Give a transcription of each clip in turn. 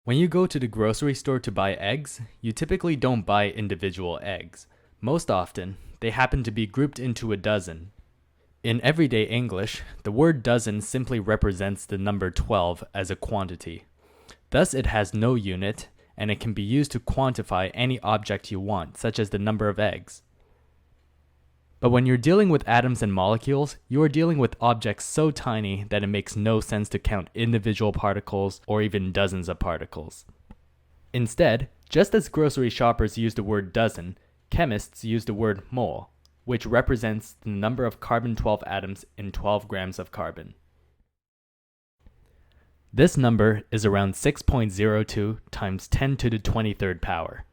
When you go to the grocery store to buy eggs, you typically don't buy individual eggs. Most often, they happen to be grouped into a dozen. In everyday English, the word dozen simply represents the number 12 as a quantity. Thus, it has no unit, and it can be used to quantify any object you want, such as the number of eggs. But when you're dealing with atoms and molecules, you are dealing with objects so tiny that it makes no sense to count individual particles or even dozens of particles. Instead, just as grocery shoppers use the word dozen, chemists use the word mole, which represents the number of carbon-12 atoms in 12 grams of carbon. This number is around 6.02 times 10 to the 23rd power.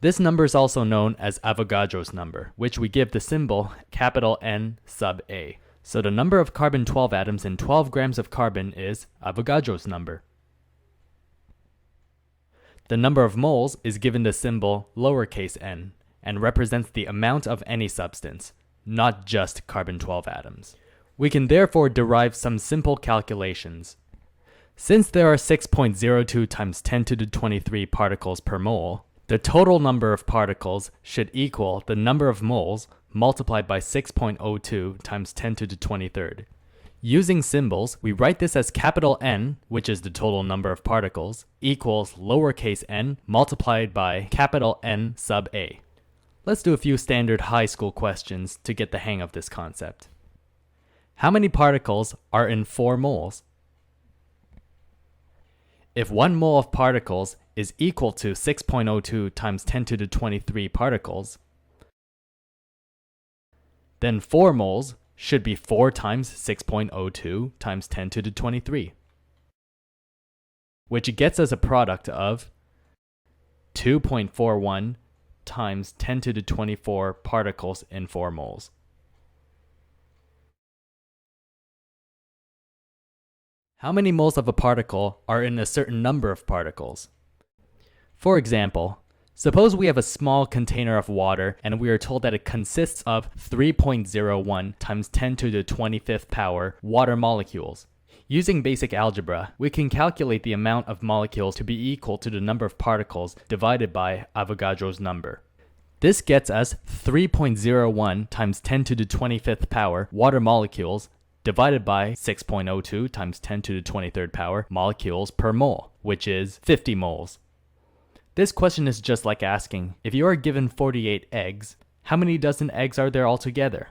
This number is also known as Avogadro's number, which we give the symbol capital N sub A. So the number of carbon-12 atoms in 12 grams of carbon is Avogadro's number. The number of moles is given the symbol lowercase n and represents the amount of any substance, not just carbon-12 atoms. We can therefore derive some simple calculations. Since there are 6.02 times 10 to the 23 particles per mole, the total number of particles should equal the number of moles multiplied by 6.02 times 10 to the 23rd. Using symbols, we write this as capital N, which is the total number of particles, equals lowercase n multiplied by capital N sub A. Let's do a few standard high school questions to get the hang of this concept. How many particles are in 4 moles? If 1 mole of particles is equal to 6.02 times 10 to the 23 particles, then 4 moles should be 4 times 6.02 times 10 to the 23, which gets us a product of 2.41 times 10 to the 24 particles in 4 moles. How many moles of a particle are in a certain number of particles? For example, suppose we have a small container of water and we are told that it consists of 3.01 times 10 to the 25th power water molecules. Using basic algebra, we can calculate the amount of molecules to be equal to the number of particles divided by Avogadro's number. This gets us 3.01 times 10 to the 25th power water molecules divided by 6.02 times 10 to the 23rd power molecules per mole, which is 50 moles. This question is just like asking, if you are given 48 eggs, how many dozen eggs are there altogether?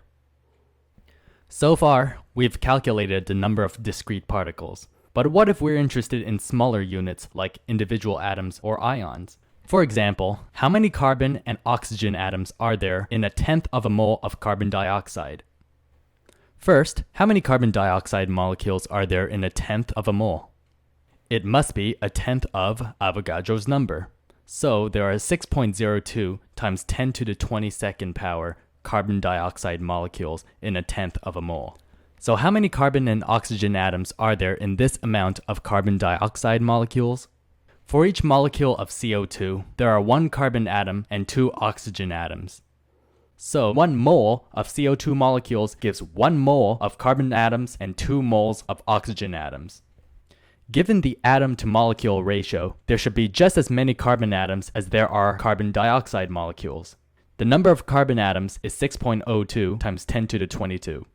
So far, we've calculated the number of discrete particles. But what if we're interested in smaller units like individual atoms or ions? For example, how many carbon and oxygen atoms are there in 1/10 of a mole of carbon dioxide? First, how many carbon dioxide molecules are there in 1/10 of a mole? It must be 1/10 of Avogadro's number. So there are 6.02 times 10 to the 22nd power carbon dioxide molecules in 1/10 of a mole. So how many carbon and oxygen atoms are there in this amount of carbon dioxide molecules? For each molecule of CO2, there are 1 carbon atom and 2 oxygen atoms. So 1 mole of CO2 molecules gives 1 mole of carbon atoms and 2 moles of oxygen atoms. Given the atom-to-molecule ratio, there should be just as many carbon atoms as there are carbon dioxide molecules. The number of carbon atoms is 6.02 times 10 to the 22.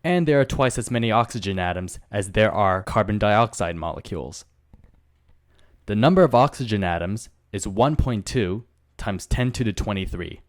And there are twice as many oxygen atoms as there are carbon dioxide molecules. The number of oxygen atoms is 1.2 times 10 to the 23.